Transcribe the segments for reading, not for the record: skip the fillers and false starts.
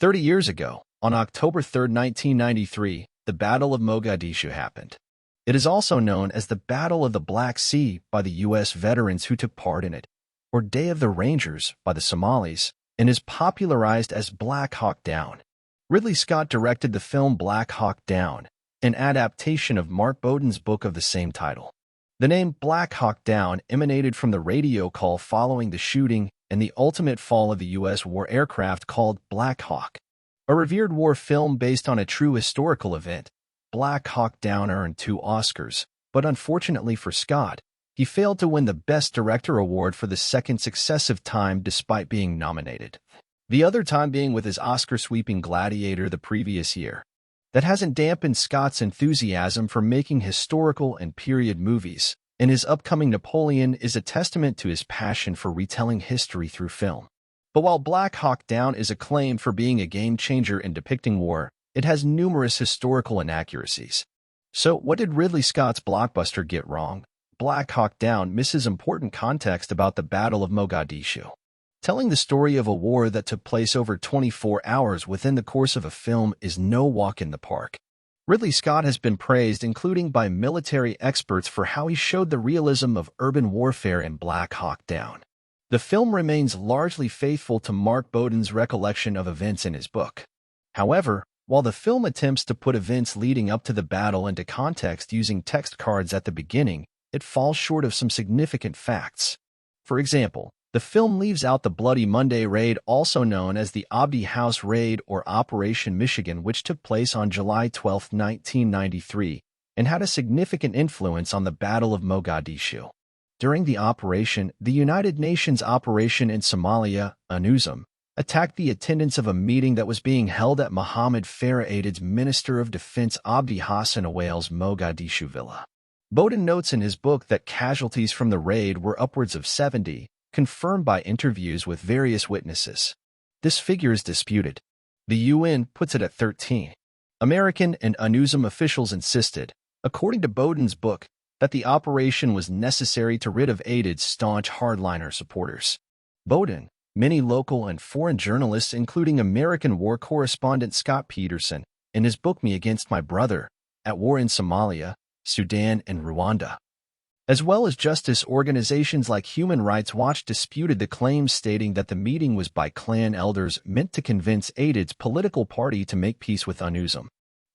30 years ago, on October 3, 1993, the Battle of Mogadishu happened. It is also known as the Battle of the Black Sea by the U.S. veterans who took part in it, or Day of the Rangers by the Somalis, and is popularized as Black Hawk Down. Ridley Scott directed the film Black Hawk Down, an adaptation of Mark Bowden's book of the same title. The name Black Hawk Down emanated from the radio call following the shooting and the ultimate fall of the U.S. war aircraft called Black Hawk. A revered war film based on a true historical event, Black Hawk Down earned 2 Oscars, but unfortunately for Scott, he failed to win the Best Director award for the second successive time despite being nominated. The other time being with his Oscar-sweeping Gladiator the previous year. That hasn't dampened Scott's enthusiasm for making historical and period movies, and his upcoming Napoleon is a testament to his passion for retelling history through film. But while Black Hawk Down is acclaimed for being a game-changer in depicting war, it has numerous historical inaccuracies. So what did Ridley Scott's blockbuster get wrong? Black Hawk Down misses important context about the Battle of Mogadishu. Telling the story of a war that took place over 24 hours within the course of a film is no walk in the park. Ridley Scott has been praised, including by military experts, for how he showed the realism of urban warfare in Black Hawk Down. The film remains largely faithful to Mark Bowden's recollection of events in his book. However, while the film attempts to put events leading up to the battle into context using text cards at the beginning, it falls short of some significant facts. For example, the film leaves out the Bloody Monday raid, also known as the Abdi House Raid or Operation Michigan, which took place on July 12, 1993, and had a significant influence on the Battle of Mogadishu. During the operation, the United Nations operation in Somalia, UNUSM, attacked the attendance of a meeting that was being held at Mohammed Farah Aidid's Minister of Defense Abdi Hassan Awale's Mogadishu villa. Bowden notes in his book that casualties from the raid were upwards of 70, confirmed by interviews with various witnesses. This figure is disputed. The UN puts it at 13. American and UNUSM officials insisted, according to Bowden's book, that the operation was necessary to rid of Aidid's staunch hardliner supporters. Bowden, many local and foreign journalists, including American war correspondent Scott Peterson, in his book Me Against My Brother, At War in Somalia, Sudan, and Rwanda, as well as justice organizations like Human Rights Watch, disputed the claims, stating that the meeting was by clan elders meant to convince Aidid's political party to make peace with UNUSM.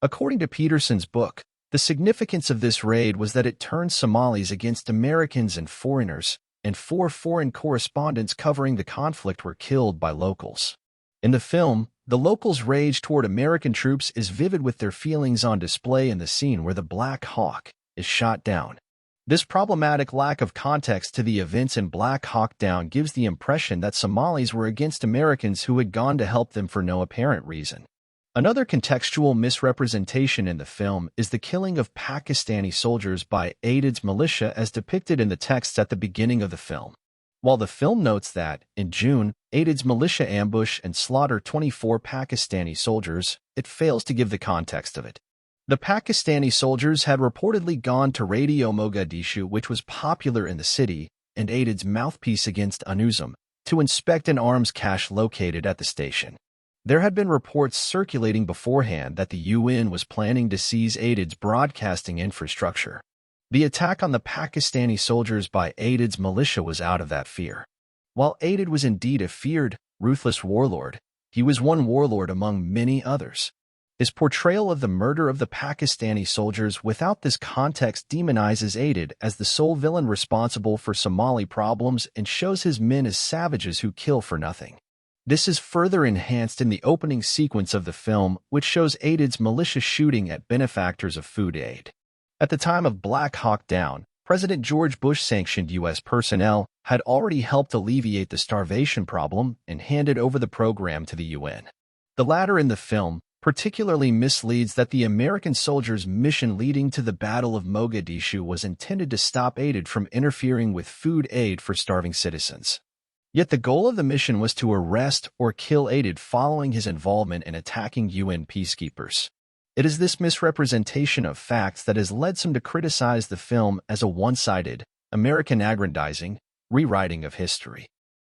According to Peterson's book, the significance of this raid was that it turned Somalis against Americans and foreigners, and 4 foreign correspondents covering the conflict were killed by locals. In the film, the locals' rage toward American troops is vivid, with their feelings on display in the scene where the Black Hawk is shot down. This problematic lack of context to the events in Black Hawk Down gives the impression that Somalis were against Americans who had gone to help them for no apparent reason. Another contextual misrepresentation in the film is the killing of Pakistani soldiers by Aidid's militia as depicted in the texts at the beginning of the film. While the film notes that, in June, Aidid's militia ambush and slaughter 24 Pakistani soldiers, it fails to give the context of it. The Pakistani soldiers had reportedly gone to Radio Mogadishu, which was popular in the city, and Aidid's mouthpiece against UNUSM, to inspect an arms cache located at the station. There had been reports circulating beforehand that the UN was planning to seize Aidid's broadcasting infrastructure. The attack on the Pakistani soldiers by Aidid's militia was out of that fear. While Aidid was indeed a feared, ruthless warlord, he was one warlord among many others. His portrayal of the murder of the Pakistani soldiers without this context demonizes Aidid as the sole villain responsible for Somali problems and shows his men as savages who kill for nothing. This is further enhanced in the opening sequence of the film, which shows Aidid's malicious shooting at benefactors of food aid. At the time of Black Hawk Down, President George Bush-sanctioned U.S. personnel had already helped alleviate the starvation problem and handed over the program to the UN. The latter in the film particularly misleads that the American soldiers' mission leading to the Battle of Mogadishu was intended to stop Aidid from interfering with food aid for starving citizens. Yet the goal of the mission was to arrest or kill Aidid following his involvement in attacking UN peacekeepers. It is this misrepresentation of facts that has led some to criticize the film as a one-sided, American aggrandizing, rewriting of history.